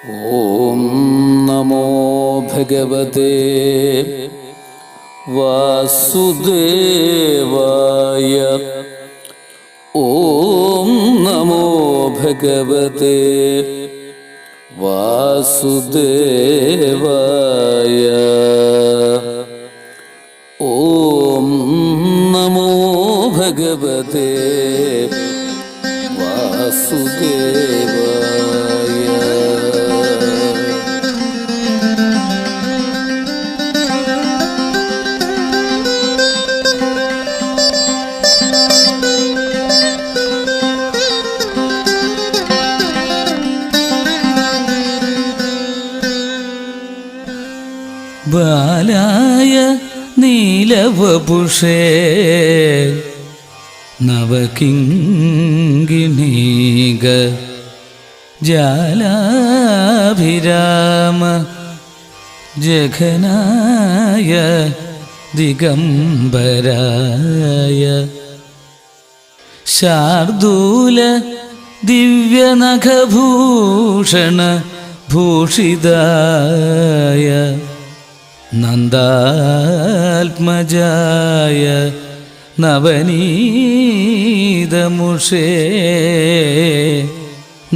ഓം നമോ ഭഗവതേ വാസുദേവായ. ഓം നമോ ഭഗവതേ വാസുദേവായ. ഓം നമോ ഭഗവതേ വാസുദേവായ. ബാലായ നീലവപുഷേ നവകിങ്കിണീക ജാലാഭിരാമ ജഘനായ ദിഗംബരായ ശാർദൂല ദിവ്യനഖഭൂഷണ ഭൂഷിതായ നന്ദാത്മജായ നവനീതമുഷേ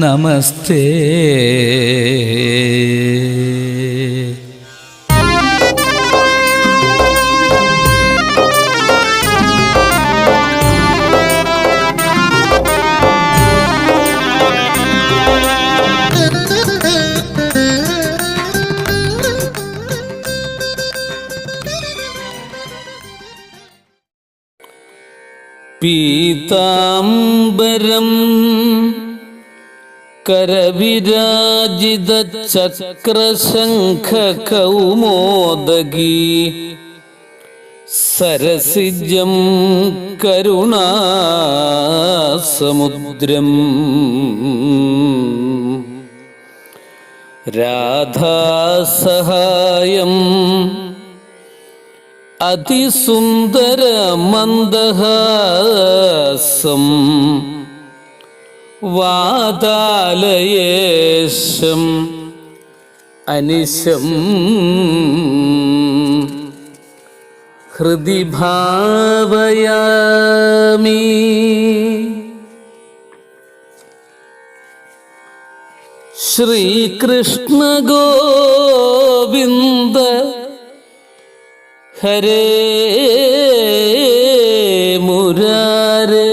നമസ്തേ. പീതാംബരം കരവിരാജിതചക്രശംഖകൗമോദഗീ സരസിജം കരുണാസമുദ്രം രാധാസഹായം അതിസുന്ദരമന്ദഹാസം വാതാലയേശം അനിശം ഹൃദി ഭാവയാമി. ശ്രീകൃഷ്ണ ഗോവിന്ദ ഹരേ മുരാരേ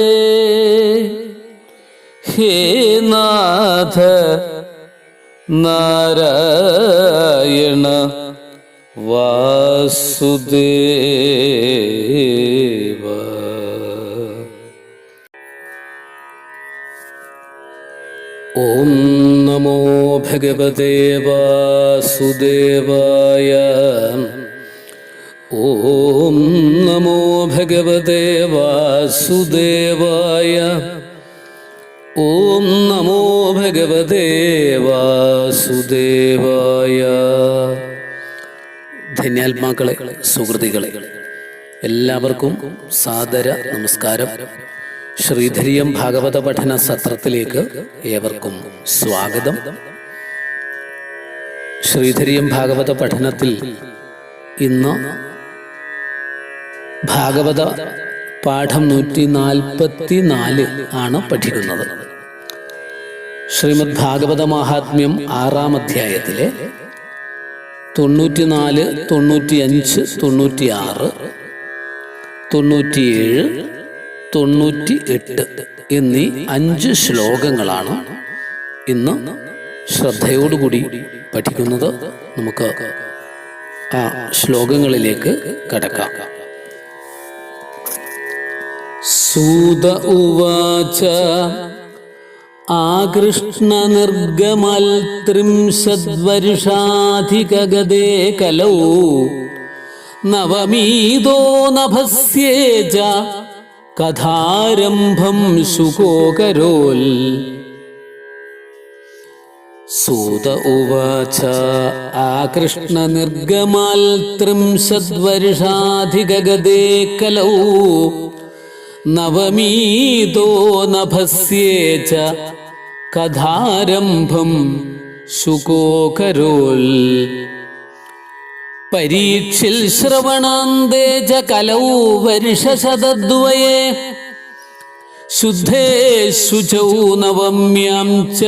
ഹേ നാഥ നാരായണ വാസുദേവ. ഓം നമോ ഭഗവതേ വാസുദേവായ. ഓം നമോ ഭഗവതേ വാസുദേവായ. ഓം നമോ ഭഗവതേ വാസുദേവായ. ധന്യാത്മാക്കളെ, സുഹൃതികളെ, എല്ലാവർക്കും സാദര നമസ്കാരം. ശ്രീധരിയം ഭാഗവത പഠന സത്രത്തിലേക്ക് ഏവർക്കും സ്വാഗതം. ശ്രീധരിയം ഭാഗവത പഠനത്തിൽ ഇന്ന് ഭാഗവത പാഠം 144 ആണ് പഠിക്കുന്നത്. ശ്രീമദ് ഭാഗവത മഹാത്മ്യം 6-ാം അധ്യായത്തിലെ 94, 95, 96, 97, 98 എന്നീ 5 ശ്ലോകങ്ങളാണ് ഇന്ന് ശ്രദ്ധയോടുകൂടി പഠിക്കുന്നത്. നമുക്ക് ആ ശ്ലോകങ്ങളിലേക്ക് കടക്കാം. സൂത ഉവാച ആകൃഷ്ണ നിർഗമൽ 30 വർഷാധികഗതേ കലൗ നവമീതോ നഭസ്യേജ കഥാരംഭം ശുകോകരോൽ. സൂത ഉവാച ആകൃഷ്ണ നിർഗമൽ 30 വർഷാധികഗതേ കലൗ നവമീതോ നഭസ്യേച കഥാരംഭം ശുകോ കരോൽ. പരീക്ഷിൽ ശ്രവണാന്തേ ച കലൗ വർഷശതദ്വയേ ശുദ്ധേ ശുചൗ നവമ്യാം ച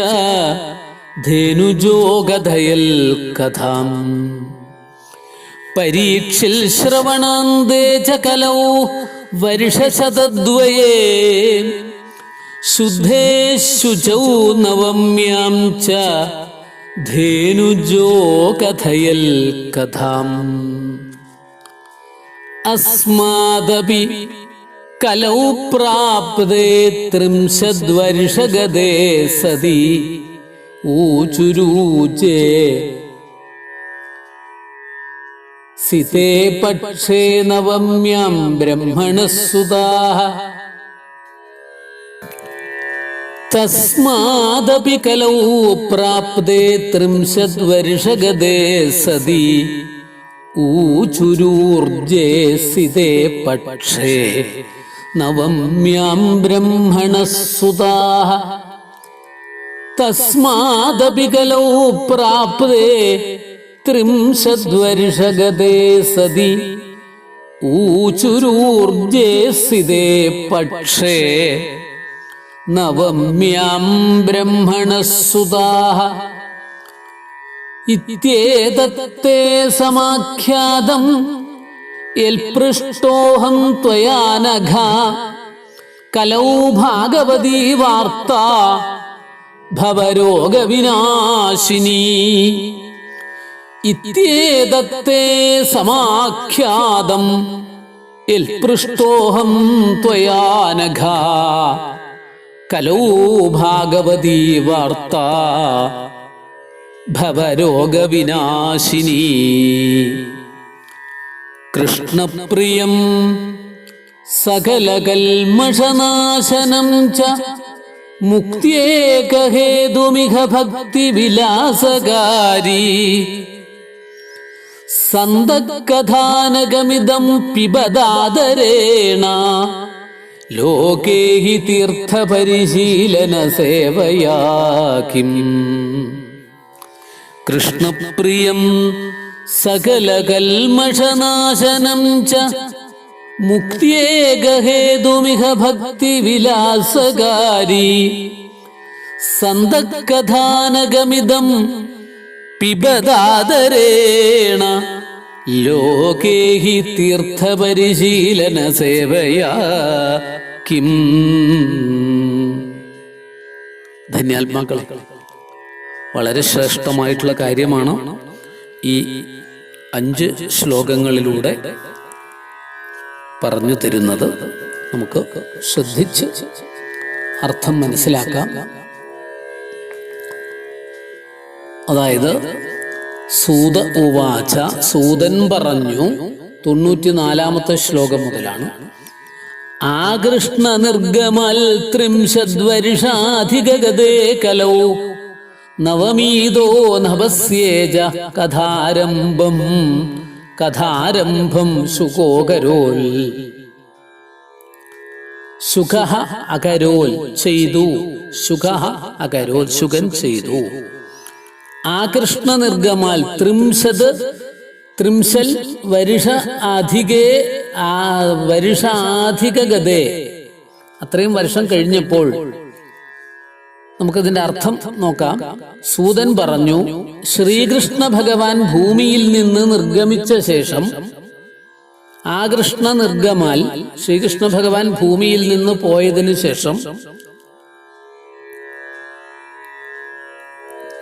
ധേനുജോ കഥയൽ കഥാം. പരീക്ഷിൽ ശ്രവണാന്തേ ച കലൗ വർഷശതദ്വയേ ശുദ്ധേ ശുചൗ നവമ്യാം ച ധേനുജോ കഥയൽ കഥാം. അസ്മാദപി കലൗ പ്രാപ്തേ ത്രിംശദ്വർഷഗതേ സതി ഊചുരൂചേ സിതേ പക്ഷേ നവമ്യാം ബ്രഹ്മണസുതാഃ. തസ്മാദപി കലൗ പ്രാപ്തേ ത്രിംശദ്വർഷഗതേ സതി ഊചുരൂർജേ സിതേ പക്ഷേ നവമ്യാം ബ്രഹ്മണസുതാഃ. തസ്മാദപി കലൗ പ്രാപ്തേ ത്രിംശദ്വർഷഗതേ സതി ഊചുരൂർജേ സിതേ പക്ഷേ നവമ്യാം ബ്രഹ്മണസുതാഃ. ഇത്യേതത്തേ സമാഖ്യാതം യൽപൃഷ്ടോഹം ത്വയാ നഘ കലൗ ഭാഗവതീ വാർത്താ ഭവരോഗവിനാശിനി. ഇത്യേതത്തേ സമാഖ്യാതം യൽപൃഷ്ടോഹം ത്വയാ നഘ കലൗ ഭാഗവതീ വാർത്താ ഭവരോഗവിനാശിനി. കൃഷ്ണപ്രിയം സകലകൽമഷനാശനം ച മുക്ത്യേകഹേതുമിഹ ഭക്തിവിലാസകാരി. സന്തകഥാനകമിദം പിബദാദരേണ ലോകേ ഹി തീർത്ഥപരിശീലന സേവയാ കിം. കൃഷ്ണപ്രിയം സകലകൽമഷനാശനം ച മുക്ത്യേകഹേതുമിഹ ഭക്തിവിലാസകാരി. സന്തകഥാനകമിദം പിബദാദരേണ ലോകേ ഹി തീർത്ഥപരിശീലന സേവയാ കിം. ധന്യാത്മാക്കളെ, വളരെ ശ്രേഷ്ഠമായിട്ടുള്ള കാര്യമാണ് ഈ 5 ശ്ലോകങ്ങളിലൂടെ പറഞ്ഞു തരുന്നത്. നമുക്ക് ശ്രദ്ധിച്ച് അർത്ഥം മനസ്സിലാക്കാം. അതായത് സൂത ഉവാച, സൂതൻ പറഞ്ഞു, 94-ാമത്തെ ശ്ലോകം മുതലാണ്. ആകൃഷ്ണ നിർഗമൽ ത്രിംശദ്വർഷാധിഗതേ കലൗ നവമീതോ നഭസ്യേജ കഥാരംഭം ശുകോ കരോൽ. ശുകഃ അകരോൽ ചെയ്തു, ശുകഃ അകരോൽ ശുകൻ ചെയ്തു. ആകൃഷ്ണ നിർഗമാൽ ത്രിംശൽ വർഷാധികഗതേ, അത്രയും വർഷം കഴിഞ്ഞപ്പോൾ നമുക്കതിന്റെ അർത്ഥം നോക്കാം. സൂതൻ പറഞ്ഞു, ശ്രീകൃഷ്ണ ഭഗവാൻ ഭൂമിയിൽ നിന്ന് നിർഗമിച്ച ശേഷം, ആകൃഷ്ണ നിർഗമാൽ ശ്രീകൃഷ്ണ ഭഗവാൻ ഭൂമിയിൽ നിന്ന് പോയതിനു ശേഷം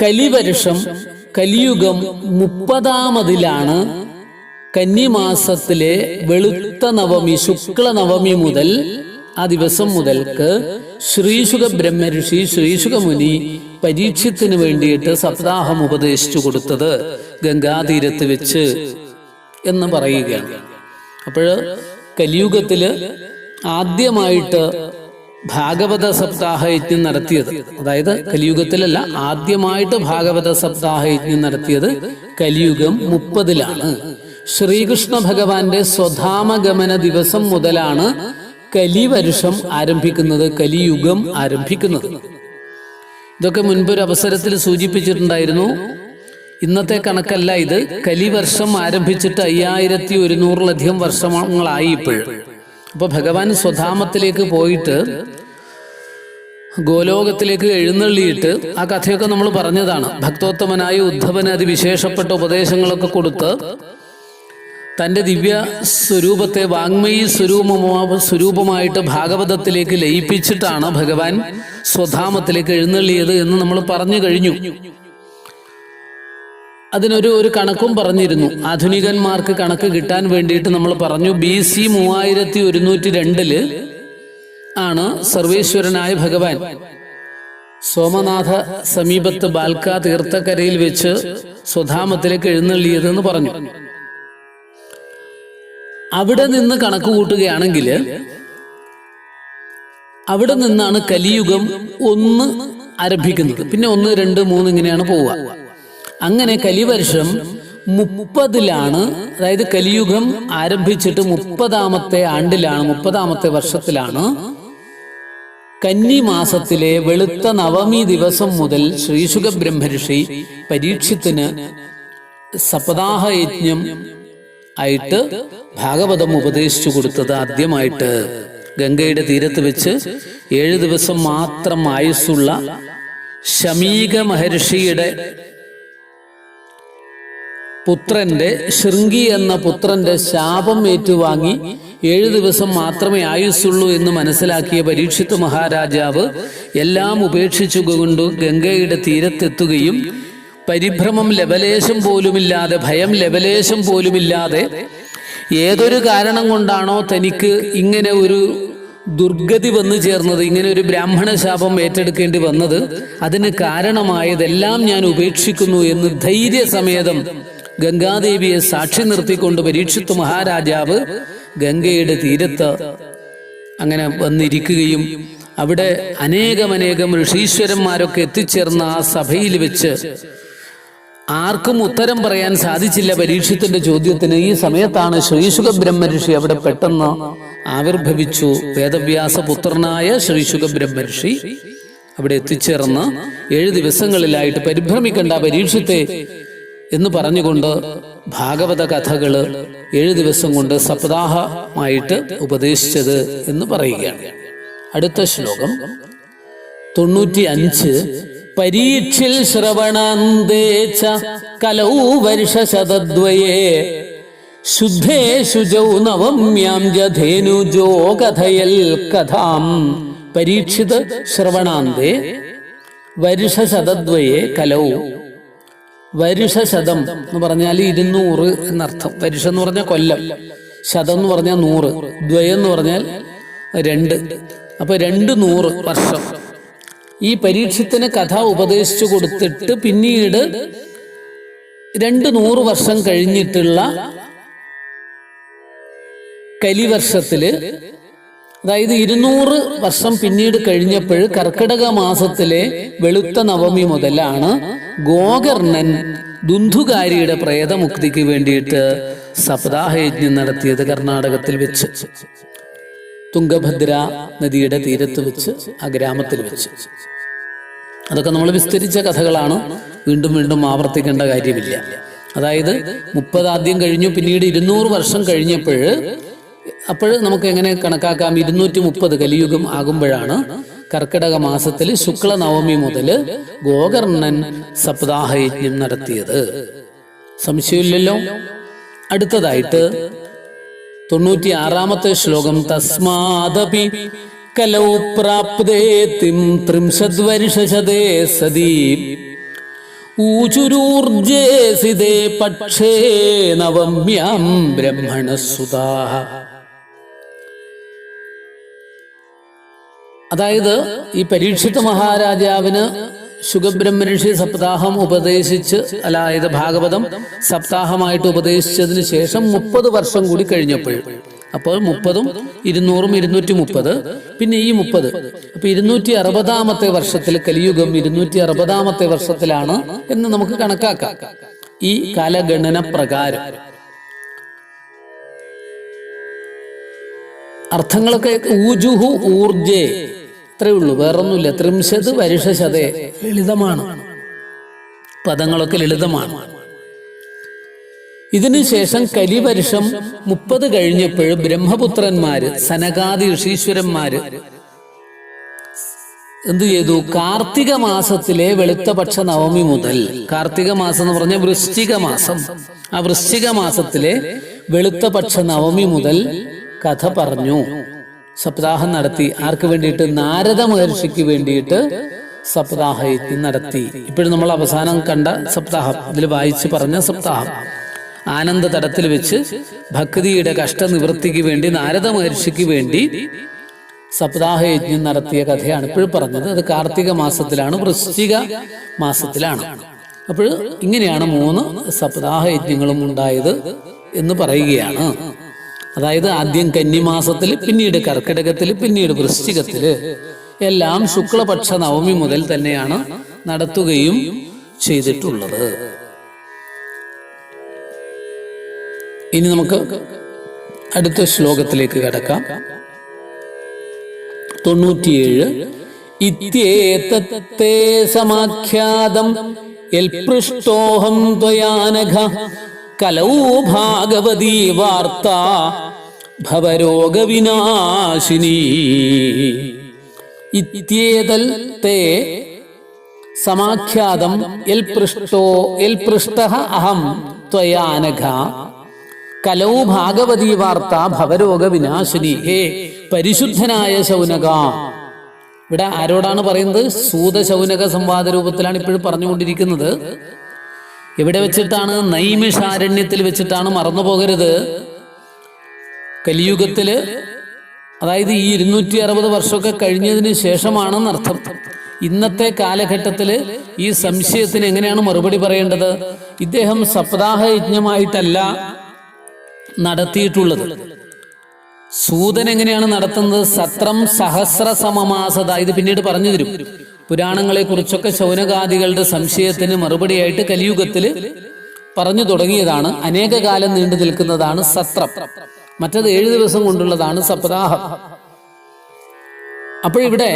കലിവർഷം, കലിയുഗം 30-ാമതിലാണ് കന്നിമാസത്തിലെ വെളുത്ത നവമി, ശുക്ല നവമി മുതൽ ആ ദിവസം മുതൽക്ക് ശ്രീശുക ബ്രഹ്മഋഷി, ശ്രീശുക മുനി പരീക്ഷത്തിന് വേണ്ടിയിട്ട് സപ്താഹം ഉപദേശിച്ചു കൊടുത്തത് ഗംഗാതീരത്ത് വെച്ച് എന്ന് പറയുകയാണ്. അപ്പോഴ് കലിയുഗത്തില് ആദ്യമായിട്ട് ഭാഗവത സപ്താഹയജ്ഞം നടത്തിയത്, അതായത് കലിയുഗത്തിലല്ല, ആദ്യമായിട്ട് ഭാഗവത സപ്താഹയജ്ഞം നടത്തിയത് കലിയുഗം 30-ലാണ്. ശ്രീകൃഷ്ണ ഭഗവാന്റെ സ്വധാമഗമന ദിവസം മുതലാണ് കലിവർഷം ആരംഭിക്കുന്നത്, കലിയുഗം ആരംഭിക്കുന്നത്. ഇതൊക്കെ മുൻപൊരു അവസരത്തിൽ സൂചിപ്പിച്ചിട്ടുണ്ടായിരുന്നു. ഇന്നത്തെ കണക്കല്ല ഇത്. കലിവർഷം ആരംഭിച്ചിട്ട് 5100-ലധികം വർഷങ്ങളായി ഇപ്പോഴും. അപ്പോൾ ഭഗവാൻ സ്വധാമത്തിലേക്ക് പോയിട്ട് ഗോലോകത്തിലേക്ക് എഴുന്നള്ളിയിട്ട് ആ കഥയൊക്കെ നമ്മൾ പറഞ്ഞതാണ്. ഭക്തോത്തമനായ ഉദ്ധവന് അതിവിശേഷപ്പെട്ട ഉപദേശങ്ങളൊക്കെ കൊടുത്ത് തൻ്റെ ദിവ്യ സ്വരൂപത്തെ വാങ്മയി സ്വരൂപമായിട്ട് ഭാഗവതത്തിലേക്ക് ലയിപ്പിച്ചിട്ടാണ് ഭഗവാൻ സ്വധാമത്തിലേക്ക് എഴുന്നള്ളിയത് എന്ന് നമ്മൾ പറഞ്ഞു കഴിഞ്ഞു. അതിനൊരു കണക്കും പറഞ്ഞിരുന്നു. ആധുനികന്മാർക്ക് കണക്ക് കിട്ടാൻ വേണ്ടിയിട്ട് നമ്മൾ പറഞ്ഞു, BC 3102 ആണ് സർവേശ്വരനായ ഭഗവാൻ സോമനാഥ സമീപത്ത് ബാൽക്ക തീർത്ഥക്കരയിൽ വെച്ച് സ്വധാമത്തിലേക്ക് എഴുന്നള്ളിയതെന്ന് പറഞ്ഞു. അവിടെ നിന്ന് കണക്ക് കൂട്ടുകയാണെങ്കിൽ അവിടെ നിന്നാണ് കലിയുഗം 1 ആരംഭിക്കുന്നത്. പിന്നെ 1, 2, 3 ഇങ്ങനെയാണ് പോവുക. അങ്ങനെ കലിവർഷം 30-ലാണ്, അതായത് കലിയുഗം ആരംഭിച്ചിട്ട് 30-ാമത്തെ ആണ്ടിലാണ്, 30-ാമത്തെ വർഷത്തിലാണ് കന്നി മാസത്തിലെ വെളുത്ത നവമി ദിവസം മുതൽ ശ്രീശുക ബ്രഹ്മർഷി പരീക്ഷത്തിന് സപ്താഹ യജ്ഞം ആയിട്ട് ഭാഗവതം ഉപദേശിച്ചു കൊടുത്തത്. ആദ്യമായിട്ട് ഗംഗയുടെ തീരത്ത് വെച്ച് 7 ദിവസം മാത്രം ആയുസ്സുള്ള ശമീക മഹർഷിയുടെ പുത്രന്റെ, ശൃംഗി എന്ന പുത്രന്റെ ശാപം ഏറ്റുവാങ്ങി 7 ദിവസം മാത്രമേ ആയുസ്സുള്ളൂ എന്ന് മനസ്സിലാക്കിയ പരീക്ഷിത് മഹാരാജാവ് എല്ലാം ഉപേക്ഷിച്ചുകൊണ്ട് ഗംഗയുടെ തീരത്തെത്തുകയും പരിഭ്രമം ലവലേശം പോലുമില്ലാതെ, ഭയം ലവലേശം പോലുമില്ലാതെ, ഏതൊരു കാരണം കൊണ്ടാണോ തനിക്ക് ഇങ്ങനെ ഒരു ദുർഗതി വന്നു ചേർന്നത്, ഇങ്ങനെ ഒരു ബ്രാഹ്മണ ശാപം ഏറ്റെടുക്കേണ്ടി വന്നത്, അതിന് കാരണമായതെല്ലാം ഞാൻ ഉപേക്ഷിക്കുന്നു എന്ന് ധൈര്യസമേതം ഗംഗാദേവിയെ സാക്ഷി നിർത്തിക്കൊണ്ട് പരീക്ഷിത് മഹാരാജാവ് ഗംഗയുടെ തീരത്ത് അങ്ങനെ വന്നിരിക്കുകയും അവിടെ അനേകം ഋഷീശ്വരന്മാരൊക്കെ എത്തിച്ചേർന്ന ആ സഭയിൽ വെച്ച് ആർക്കും ഉത്തരം പറയാൻ സാധിച്ചില്ല പരീക്ഷത്തിന്റെ ചോദ്യത്തിന്. ഈ സമയത്താണ് ശ്രീശുക ബ്രഹ്മർഷി അവിടെ പെട്ടെന്ന് ആവിർഭവിച്ചു. വേദവ്യാസ പുത്രനായ ശ്രീശുക ബ്രഹ്മർഷി അവിടെ എത്തിച്ചേർന്ന് 7 ദിവസങ്ങളിലായിട്ട് പരിഭ്രമിക്കണ്ട പരീക്ഷത്തെ എന്ന് പറഞ്ഞുകൊണ്ട് ഭാഗവത കഥകള് 7 ദിവസം കൊണ്ട് സപ്താഹമായിട്ട് ഉപദേശിച്ചത് എന്ന് പറയുകയാണ്. അടുത്ത ശ്ലോകം 95. പരീക്ഷിൽ ശ്രവണാന്തേ ച കലൗ വർഷശതദ്വയേ ശുദ്ധേ ശുചൗ നവമ്യാം ജധേനുജോ കഥയൽ കഥാം. പരീക്ഷിത് ശ്രവണാന്തേ വർഷശതദ്വയേ കലൗ. വരുഷശതം എന്ന് പറഞ്ഞാൽ 200 എന്നർത്ഥം. വരുഷം എന്ന് പറഞ്ഞാൽ കൊല്ലം, ശതം എന്ന് പറഞ്ഞാൽ 100, ദ്വയം എന്ന് പറഞ്ഞാൽ 2. അപ്പൊ 200 വർഷം ഈ പരീക്ഷത്തിന് കഥ ഉപദേശിച്ചു കൊടുത്തിട്ട് പിന്നീട് 200 വർഷം കഴിഞ്ഞിട്ടുള്ള കലിവർഷത്തില്, അതായത് 200 വർഷം പിന്നീട് കഴിഞ്ഞപ്പോൾ കർക്കിടക മാസത്തിലെ വെളുത്ത നവമി മുതലാണ് ഗോകർണൻ ദുന്ധുകാരിയുടെ പ്രേതമുക്തിക്ക് വേണ്ടിയിട്ട് സപ്താഹയജ്ഞം നടത്തിയത്. കർണാടകത്തിൽ വെച്ച്, തുംഗഭദ്ര നദിയുടെ തീരത്ത് വെച്ച്, ആ ഗ്രാമത്തിൽ വെച്ച്. അതൊക്കെ നമ്മൾ വിസ്തരിച്ച കഥകളാണ്, വീണ്ടും വീണ്ടും ആവർത്തിക്കേണ്ട കാര്യമില്ല. അതായത് 30 ആദ്യം കഴിഞ്ഞു, പിന്നീട് 200 വർഷം അപ്പോൾ നമുക്ക് എങ്ങനെ കണക്കാക്കാം? 230 കലിയുഗം ആകുമ്പോഴാണ് കർക്കിടക മാസത്തിൽ ശുക്ല നവമി മുതൽ ഗോകർണൻ സപ്താഹയജ്ഞം നടത്തിയത്. സംശയമില്ലല്ലോ. അടുത്തതായിട്ട് 96-ാമത്തെ ശ്ലോകം. തസ്മാദപി കലൗ പ്രാപ്തേ ത്രിംശദ്വർഷശതേ സദീ ഊചുരൂർജേ സിതേ പക്ഷേ നവമ്യാം ബ്രഹ്മണസുതാഃ. അതായത് ഈ പരീക്ഷിത് മഹാരാജാവിന് ശുഗബ്രഹ്മർഷി സപ്താഹം ഉപദേശിച്ച്, അതായത് ഭാഗവതം സപ്താഹമായിട്ട് ഉപദേശിച്ചതിന് ശേഷം 30 വർഷം കൂടി കഴിഞ്ഞപ്പോൾ, അപ്പോൾ 30ഉം 200ഉം 230, പിന്നെ ഈ 30, അപ്പൊ 260-ാമത്തെ വർഷത്തിൽ, കലിയുഗം 260-ാമത്തെ വർഷത്തിലാണ് എന്ന് നമുക്ക് കണക്കാക്കാം ഈ കാലഗണന പ്രകാരം. അർത്ഥങ്ങളൊക്കെ ഊജുഹു ഊർജേ, അത്രേ ഉള്ളൂ, വേറൊന്നുമില്ല. ത്രിംശത് വരുഷശതേ, ലളിതമാണ്, പദങ്ങളൊക്കെ ലളിതമാണ്. ഇതിനുശേഷം കലിവർഷം 30 കഴിഞ്ഞപ്പോൾ ബ്രഹ്മപുത്രന്മാര്, സനകാദി ഋഷീശ്വരന്മാര് എന്തു ചെയ്തു? കാർത്തിക മാസത്തിലെ വെളുത്തപക്ഷ നവമി മുതൽ, കാർത്തിക മാസം എന്ന് പറഞ്ഞ വൃശ്ചിക മാസം, ആ വൃശ്ചിക മാസത്തിലെ വെളുത്തപക്ഷ നവമി മുതൽ കഥ പറഞ്ഞു, സപ്താഹം നടത്തി. ആർക്ക് വേണ്ടിയിട്ട്? നാരദ മഹർഷിക്ക് വേണ്ടിയിട്ട് സപ്താഹയജ്ഞം നടത്തി. ഇപ്പോഴും നമ്മൾ അവസാനം കണ്ട സപ്താഹം, ഇതിൽ വായിച്ച് പറഞ്ഞ സപ്താഹം, ആനന്ദ തടത്തിൽ വെച്ച് ഭക്തിയുടെ കഷ്ടനിവൃത്തിക്ക് വേണ്ടി നാരദ മഹർഷിക്ക് വേണ്ടി സപ്താഹയജ്ഞം നടത്തിയ കഥയാണ് ഇപ്പോഴും പറഞ്ഞത്. അത് കാർത്തിക മാസത്തിലാണ്, വൃശ്ചിക മാസത്തിലാണ്. അപ്പോൾ ഇങ്ങനെയാണ് 3 സപ്താഹയജ്ഞങ്ങളും ഉണ്ടായത് എന്ന് പറയുകയാണ്. അതായത് ആദ്യം കന്നിമാസത്തിൽ, പിന്നീട് കർക്കിടകത്തിൽ, പിന്നീട് വൃശ്ചികത്തിൽ, എല്ലാം ശുക്ലപക്ഷ നവമി മുതൽ തന്നെയാണ് നടത്തുകയും ചെയ്തിട്ടുള്ളത്. ഇനി നമുക്ക് അടുത്ത ശ്ലോകത്തിലേക്ക് കടക്കാം. 97. ഇത്യേതത്തേ സമാഖ്യാതം യൽപൃഷ്ടോഹം ത്വയാനഘ കലൗ ഭാഗവതീ വാർത്ത ഭവരോഗവിനാശിനി. ഇത്യേതൽ തേ സമാഖ്യാതം യൽപൃഷ്ടഃ അഹം ത്വയാനഘ കലൗ ഭാഗവതീ വാർത്ത ഭവരോഗവിനാശിനി. ഹേ പരിശുദ്ധനായ ശൗനക. ഇവിടെ ആരോടാണ് പറയുന്നത്? സൂതശൗനക സംവാദ രൂപത്തിലാണ് ഇപ്പോഴും പറഞ്ഞുകൊണ്ടിരിക്കുന്നത്. എവിടെ വെച്ചിട്ടാണ്? നൈമിഷാരണ്യത്തിൽ വെച്ചിട്ടാണ്, മറന്നു പോകരുത്. കലിയുഗത്തില്, അതായത് ഈ 260 വർഷമൊക്കെ കഴിഞ്ഞതിന് ശേഷമാണെന്നർത്ഥം. ഇന്നത്തെ കാലഘട്ടത്തില് ഈ സംശയത്തിന് എങ്ങനെയാണ് മറുപടി പറയേണ്ടത്? ഇദ്ദേഹം സപ്താഹയജ്ഞമായിട്ടല്ല നടത്തിയിട്ടുള്ളത്. സൂതൻ എങ്ങനെയാണ് നടത്തുന്നത്? സത്രം സഹസ്രസമമാസത. ഇത് പിന്നീട് പറഞ്ഞു തരും. പുരാണങ്ങളെ കുറിച്ചൊക്കെ ശൗനകാദികളുടെ സംശയത്തിന് മറുപടിയായിട്ട് കലിയുഗത്തിൽ പറഞ്ഞു തുടങ്ങിയതാണ്. അനേക കാലം നീണ്ടു നിൽക്കുന്നതാണ് സത്രം. മറ്റത് 7 ദിവസം കൊണ്ടുള്ളതാണ് സപ്താഹം. അപ്പോഴിവിടെ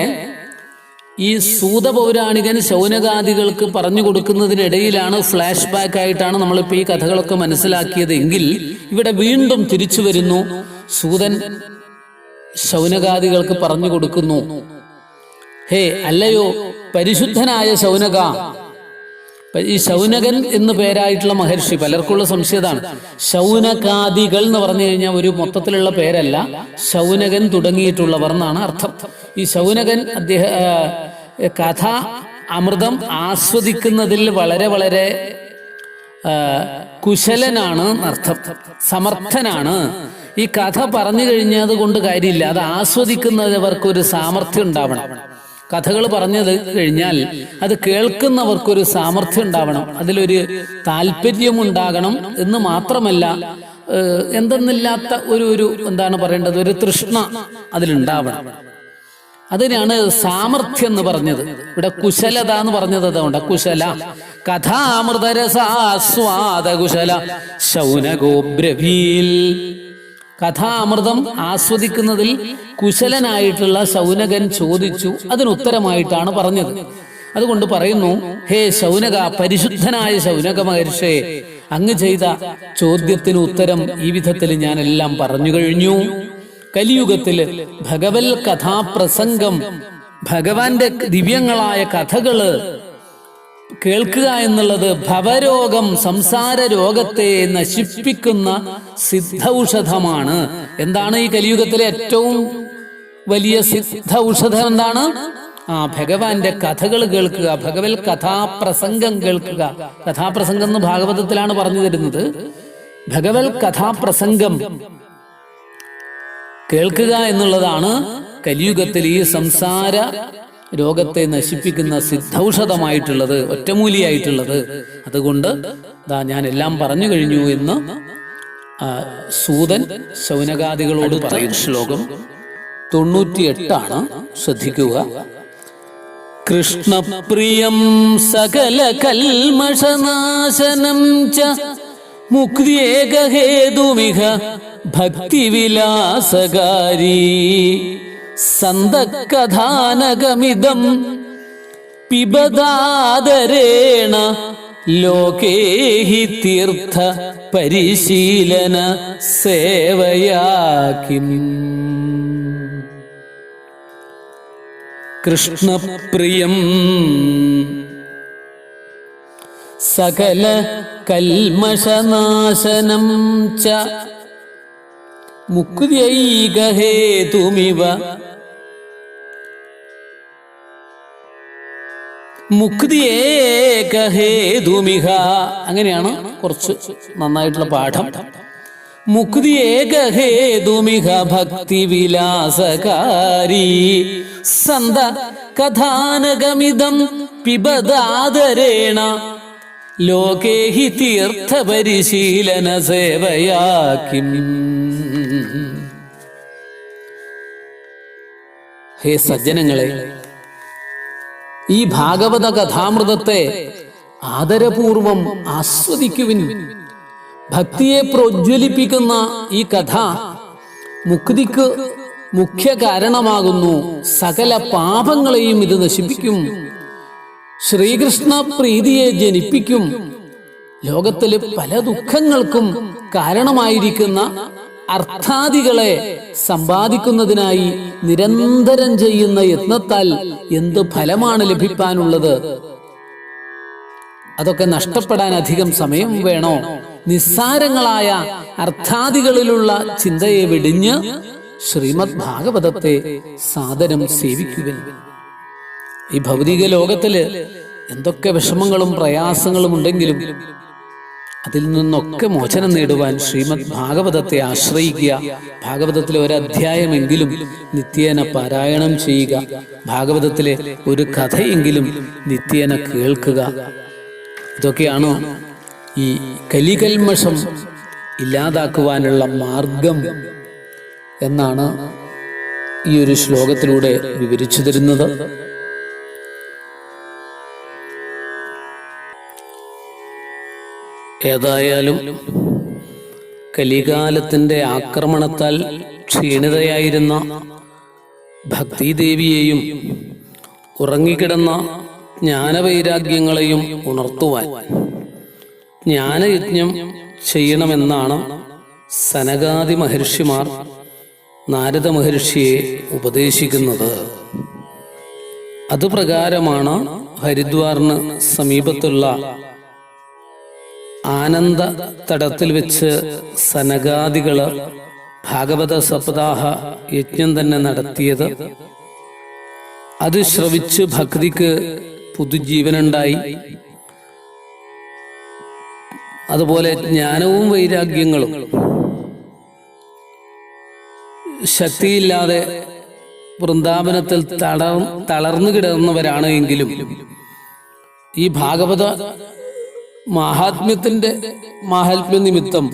ഈ സൂതപൗരാണികൻ ശൗനകാദികൾക്ക് പറഞ്ഞു കൊടുക്കുന്നതിനിടയിലാണ്, ഫ്ലാഷ് ബാക്ക് ആയിട്ടാണ് നമ്മളിപ്പോൾ ഈ കഥകളൊക്കെ മനസ്സിലാക്കിയത് എങ്കിൽ, ഇവിടെ വീണ്ടും തിരിച്ചു വരുന്നു. സൂതൻ ശൗനകാദികൾക്ക് പറഞ്ഞു കൊടുക്കുന്നു, ഹേ അല്ലയോ പരിശുദ്ധനായ ശൗനക. ഈ ശൗനകൻ എന്ന് പേരായിട്ടുള്ള മഹർഷി, പലർക്കുള്ള സംശയതാണ്. ശൗനകാദികൾ എന്ന് പറഞ്ഞു കഴിഞ്ഞാൽ ഒരു മൊത്തത്തിലുള്ള പേരല്ല, ശൗനകൻ തുടങ്ങിയിട്ടുള്ളവർ എന്നാണ് അർത്ഥം. ഈ ശൗനകൻ കഥ അമൃതം ആസ്വദിക്കുന്നതിൽ വളരെ വളരെ കുശലനാണ് അർത്ഥം, സമർത്ഥനാണ്. ഈ കഥ പറഞ്ഞു കഴിഞ്ഞത് കൊണ്ട് കാര്യമില്ല, അത് ആസ്വദിക്കുന്നവർക്കൊരു സാമർഥ്യം ഉണ്ടാവണം. കഥകൾ പറഞ്ഞത് കഴിഞ്ഞാൽ അത് കേൾക്കുന്നവർക്കൊരു സാമർഥ്യം ഉണ്ടാവണം, അതിലൊരു താല്പര്യമുണ്ടാകണം എന്ന് മാത്രമല്ല, എന്തെന്നില്ലാത്ത ഒരു എന്താണ് പറയേണ്ടത്, ഒരു തൃഷ്ണ അതിലുണ്ടാവണം. അതിനാണ് സാമർഥ്യം എന്ന് പറഞ്ഞത്. ഇവിടെ കുശലത എന്ന് പറഞ്ഞത് അതുകൊണ്ട് കുശല കഥാമൃതരസാസ്വാദ കുശല ശൗനകോ ബ്രവീൽ. കഥാമൃതം ആസ്വദിക്കുന്നതിൽ കുശലനായിട്ടുള്ള ശൗനകൻ ചോദിച്ചു, അതിനുത്തരമായിട്ടാണ് പറഞ്ഞത്. അതുകൊണ്ട് പറയുന്നു, ഹേ ശൗനക, പരിശുദ്ധനായ ശൗനക മഹർഷേ, അങ്ങ് ചെയ്ത ചോദ്യത്തിന് ഉത്തരം ഈ വിധത്തിൽ ഞാനെല്ലാം പറഞ്ഞു കഴിഞ്ഞു. കലിയുഗത്തില് ഭഗവൽ കഥാപ്രസംഗം, ഭഗവാന്റെ ദിവ്യങ്ങളായ കഥകള് കേൾക്കുക എന്നുള്ളത് ഭവരോഗം, സംസാര രോഗത്തെ നശിപ്പിക്കുന്ന സിദ്ധൌഷധമാണ്. എന്താണ് ഈ കലിയുഗത്തിലെ ഏറ്റവും വലിയ സിദ്ധ ഔഷധം? എന്താണ്? ഭഗവാന്റെ കഥകൾ കേൾക്കുക, ഭഗവൽ കഥാപ്രസംഗം കേൾക്കുക. കഥാപ്രസംഗം എന്ന് ഭാഗവതത്തിലാണ് പറഞ്ഞു തരുന്നത്. ഭഗവൽ കഥാപ്രസംഗം കേൾക്കുക എന്നുള്ളതാണ് കലിയുഗത്തിൽ ഈ സംസാര രോഗത്തെ നശിപ്പിക്കുന്ന സിദ്ധൌഷധമായിട്ടുള്ളത്, ഒറ്റമൂലിയായിട്ടുള്ളത്. അതുകൊണ്ട് ഞാൻ എല്ലാം പറഞ്ഞു കഴിഞ്ഞു എന്ന് സൂതൻ ശൗനകാദികളോട് പറയുന്ന ശ്ലോകം 98 ശ്രദ്ധിക്കുക. കൃഷ്ണപ്രിയം സകല കൽമഷനാശനം ച മുക്തിയേകഹേതുമിഹ ഭക്തിവിലാസകാരി സന്തകഥാനകമിദം പിബദാദരേണ ലോകേ ഹി തീർത്ഥ പരിശീലന സേവയാ കിം. കൃഷ്ണപ്രിയം സകല കൽമഷനാശനം ച മുക്തിയൈകഹേതുമിവ മുക്തിയേകഹേതുമിഹ. അങ്ങനെയാണ് കുറച്ച് നന്നായിട്ടുള്ള പാഠം. മുക്തിയേകഹേതുമിഹ ഭക്തിവിലാസകാരി സന്ത കഥാനകമിദം പിബദാദരേണ ലോകേ ഹി തീർത്ഥപരിശീലന സേവയാ കിം. ഹേ സജ്ജനങ്ങളെ, ഈ ഭാഗവത കഥാമൃതത്തെ ആദരപൂർവം ആസ്വദിക്കുവിൻ. ഭക്തിയെ പ്രോജ്വലിപ്പിക്കുന്ന ഈ കഥ മുക്തിക്ക് മുഖ്യ കാരണമാകുന്നു. സകല പാപങ്ങളെയും ഇത് നശിപ്പിക്കും. ശ്രീകൃഷ്ണ പ്രീതിയെ ജനിപ്പിക്കും. ലോകത്തിലെ പല ദുഃഖങ്ങൾക്കും കാരണമായിരിക്കുന്ന അർത്ഥാദികളെ സമ്പാദിക്കുന്നതിനായി നിരന്തരം ചെയ്യുന്ന യത്നത്താൽ എന്ത് ഫലമാണ് ലഭിക്കാനുള്ളത്? അതൊക്കെ നഷ്ടപ്പെടാൻ അധികം സമയം വേണോ? നിസ്സാരങ്ങളായ അർത്ഥാദികളിലുള്ള ചിന്തയെ വെടിഞ്ഞ് ശ്രീമദ് ഭാഗവതത്തെ സാദരം സേവിക്കുവിൻ. ഈ ഭൗതിക ലോകത്തില് എന്തൊക്കെ വിഷമങ്ങളും പ്രയാസങ്ങളും ഉണ്ടെങ്കിലും അതിൽ നിന്നൊക്കെ മോചനം നേടുവാൻ ശ്രീമദ് ഭാഗവതത്തെ ആശ്രയിക്കുക. ഭാഗവതത്തിലെ ഒരധ്യായമെങ്കിലും നിത്യേന പാരായണം ചെയ്യുക. ഭാഗവതത്തിലെ ഒരു കഥയെങ്കിലും നിത്യേന കേൾക്കുക. ഇതൊക്കെയാണ് ഈ കലികൽമഷം ഇല്ലാതാക്കുവാനുള്ള മാർഗം എന്നാണ് ഈ ഒരു ശ്ലോകത്തിലൂടെ വിവരിച്ചു തരുന്നത്. ഏതായാലും കലികാലത്തിൻ്റെ ആക്രമണത്താൽ ക്ഷീണിതയായിരുന്ന ഭക്തിദേവിയെയും ഉറങ്ങിക്കിടന്ന ജ്ഞാനവൈരാഗ്യങ്ങളെയും ഉണർത്തുവാൻ ജ്ഞാനയജ്ഞം ചെയ്യണമെന്നാണ് സനകാദി മഹർഷിമാർ നാരദ മഹർഷിയെ ഉപദേശിക്കുന്നത്. അതുപ്രകാരമാണ് ഹരിദ്വാറിന് സമീപത്തുള്ള ആനന്ദ തടത്തിൽ വെച്ച് സനകാദികള് ഭാഗവത സപ്താഹ യജ്ഞം തന്നെ നടത്തിയത്. അത് ശ്രവിച്ച് ഭക്തിക്ക് പുതുജീവനുണ്ടായി. അതുപോലെ ജ്ഞാനവും വൈരാഗ്യങ്ങളും ശക്തിയില്ലാതെ വൃന്ദാവനത്തിൽ തളർന്നു കിടന്നവരാണ് എങ്കിലും ഈ ഭാഗവത മാഹാത്മ്യത്തിന്റെ മാഹാത്മ്യ നിമിത്തം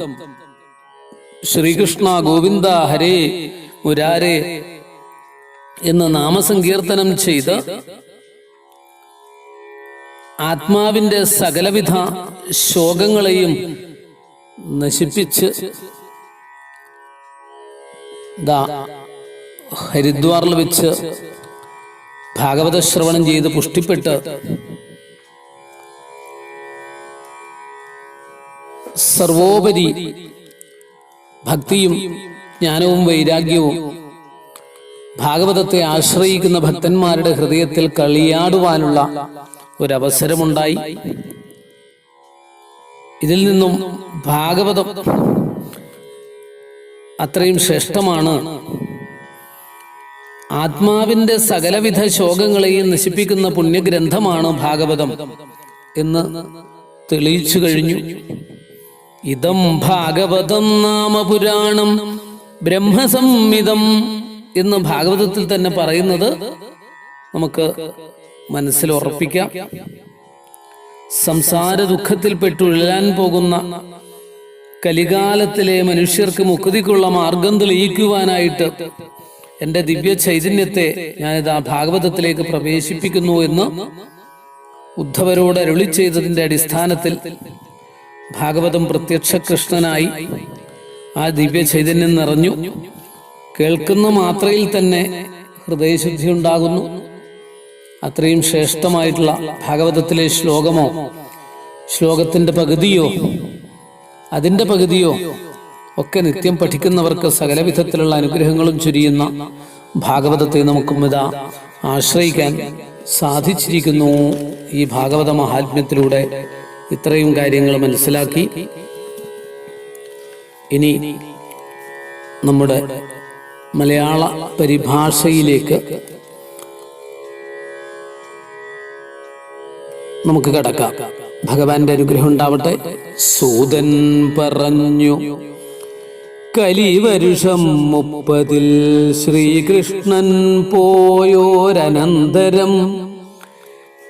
ശ്രീകൃഷ്ണ ഗോവിന്ദ ഹരേ മുരാരേ എന്ന് നാമസങ്കീർത്തനം ചെയ്ത് ആത്മാവിന്റെ സകലവിധ ശോകങ്ങളെയും നശിപ്പിച്ച് ഹരിദ്വാറിൽ വെച്ച് ഭാഗവത ശ്രവണം ചെയ്ത് പുഷ്ടിപ്പെട്ട് സർവോപരി ഭക്തിയും ജ്ഞാനവും വൈരാഗ്യവും ഭാഗവതത്തെ ആശ്രയിക്കുന്ന ഭക്തന്മാരുടെ ഹൃദയത്തിൽ കളിയാടുവാനുള്ള ഒരവസരമുണ്ടായി. ഇതിൽ നിന്നും ഭാഗവതം അത്രയും ശ്രേഷ്ഠമാണ്. ആത്മാവിന്റെ സകലവിധ ശോകങ്ങളെയും നശിപ്പിക്കുന്ന പുണ്യഗ്രന്ഥമാണ് ഭാഗവതം എന്ന് തെളിയിച്ചു കഴിഞ്ഞു. ഇതം ഭാഗവതം നാമ പുരാണം ബ്രഹ്മസംഹിതം എന്ന് ഭാഗവതത്തിൽ തന്നെ പറയുന്നത് നമുക്ക് മനസ്സിൽ ഉറപ്പിക്കാം. സംസാര ദുഃഖത്തിൽപ്പെട്ടുഴലാൻ പോകുന്ന കലികാലത്തിലെ മനുഷ്യർക്ക് മുക്തിക്കുള്ള മാർഗം തെളിയിക്കുവാനായിട്ട് എൻ്റെ ദിവ്യ ചൈതന്യത്തെ ഞാനിതാ ഭാഗവതത്തിലേക്ക് പ്രവേശിപ്പിക്കുന്നു എന്ന് ഉദ്ധവരോട് അരുളി ചെയ്തതിൻ്റെ അടിസ്ഥാനത്തിൽ ഭാഗവതം പ്രത്യക്ഷ കൃഷ്ണനായി ആ ദിവ്യ ചൈതന്യം നിറഞ്ഞു. കേൾക്കുന്ന മാത്രയിൽ തന്നെ ഹൃദയശുദ്ധി ഉണ്ടാകുന്നു. അത്രയും ശ്രേഷ്ഠമായിട്ടുള്ള ഭാഗവതത്തിലെ ശ്ലോകമോ ശ്ലോകത്തിൻ്റെ പകുതിയോ അതിൻ്റെ പകുതിയോ ഒക്കെ നിത്യം പഠിക്കുന്നവർക്ക് സകലവിധത്തിലുള്ള അനുഗ്രഹങ്ങളും ചൊരിയുന്ന ഭാഗവതത്തെ നമുക്കും ഇതാ ആശ്രയിക്കാൻ സാധിച്ചിരിക്കുന്നു. ഈ ഭാഗവത മഹാത്മ്യത്തിലൂടെ ഇത്രയും കാര്യങ്ങൾ മനസ്സിലാക്കി ഇനി നമ്മുടെ മലയാള പരിഭാഷയിലേക്ക് നമുക്ക് കടക്കാം. ഭഗവാന്റെ അനുഗ്രഹം ഉണ്ടാവട്ടെ. സൂതൻ പറഞ്ഞു, കലിവരുഷം 30 ശ്രീകൃഷ്ണൻ പോയോരനന്തരം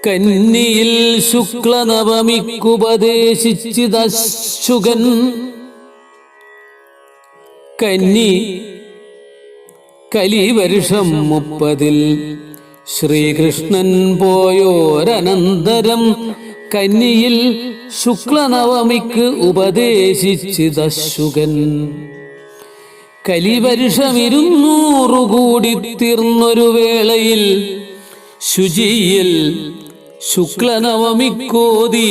കന്നിയിൽ ശുക്ലനവമിക്കുപദേശിച്ചിതശുകൻ. കലിവർഷം 30 ശ്രീകൃഷ്ണൻ പോയോരനന്തരം കന്നിയിൽ ശുക്ലനവമിക്ക് ഉപദേശിച്ചിതശുകൻ. കലിവർഷം 200 കൂടി തീർന്നൊരു വേളയിൽ ശുചിയിൽ ശുക്ലനവമിക്കോതി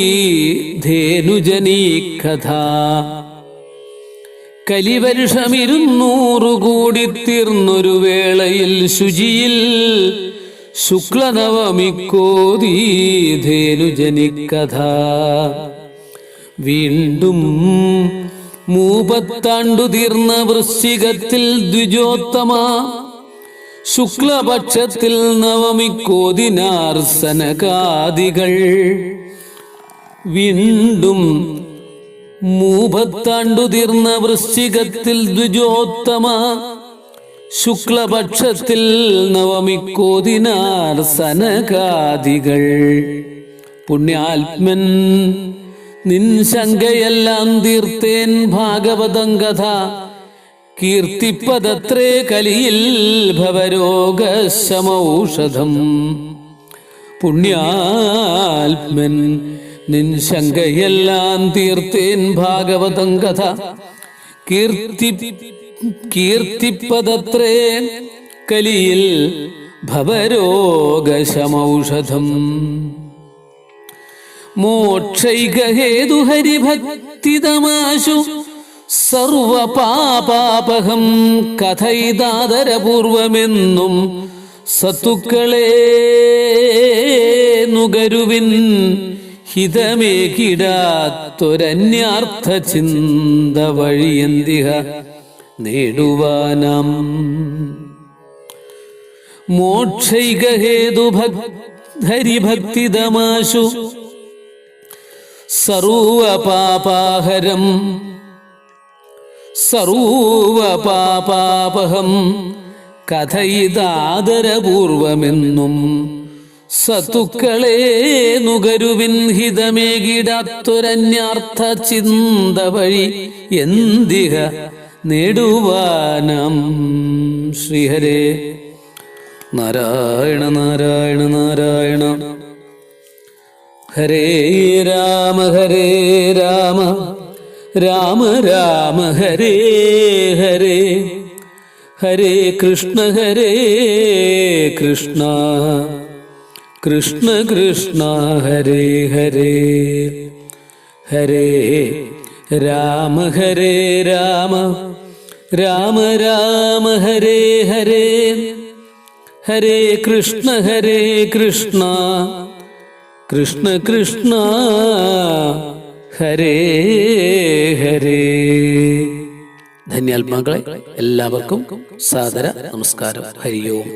ധേനുജനീ കഥ. കലിവർഷം 200 കൂടി തീർന്നൊരു വേളയിൽ ശുചിയിൽ ശുക്ലനവമിക്കോതി ധേനുജനീ കഥ. വീണ്ടും 30 തീർന്ന വൃശ്ചികത്തിൽ ദ്വിജോത്തമ ശുക്ലപക്ഷത്തിൽ നവമിക്കോതിനാർ സനകാദികൾ. വീണ്ടും 30 തീർന്ന വൃശ്ചികത്തിൽ ദ്വിജോത്തമ ശുക്ലപക്ഷത്തിൽ നവമിക്കോതിനാർ സനകാദികൾ. പുണ്യാത്മൻ നിൻ ശങ്കയെല്ലാം തീർത്തേൻ ഭാഗവതം കഥ. കീർത്തിപ്പതത്രേ കലിയിൽ ഭവരോഗശമൗഷധം. പുണ്യാത്മൻ നിൻ ശങ്കയെല്ലാം തീർത്തേൻ ഭാഗവതം കഥ. കീർത്തിപ്പതത്രേ കലിയിൽ ഭവരോഗശമൗഷധം. മോക്ഷൈകഹേതു ഹരിഭക്തിതമാശു സർവപാപാപഹം കഥയിതാദരപൂർവമെന്നും സത്തുക്കളെ നുകരുവിൻ ഹിതമേകിടാത്തൊരന്യാർത്ഥ ചിന്ത വഴിയന്തിഹ നേടുവാനാം. മോക്ഷൈകഹേതു ഹരിഭക്തിതമാശു സർവപാപാഹരം സർവപാപാപഹം കഥയിതാദരപൂർവമെന്നും സത്തുക്കളെ നുകരുവിൻ ഹിതമേകിടാത്തൊരന്യാർത്ഥ ചിന്ത വഴി എന്തിഹ നേടുവാനാം. ശ്രീഹരേ നാരായണ നാരായണ നാരായണ. ഹരേ രാമ രാമ രാമ ഹരേ ഹരേ. ഹരേ കൃഷ്ണ കൃഷ്ണ കൃഷ്ണ ഹരേ ഹരേ. ഹരേ രാമ രാമ രാമ ഹരേ ഹരേ. ഹരേ കൃഷ്ണ കൃഷ്ണ കൃഷ്ണ ഹരേ ഹരേ. ധന്യാത്മാക്കളെ എല്ലാവർക്കും സാദര നമസ്കാരം. ഹരി ഓം.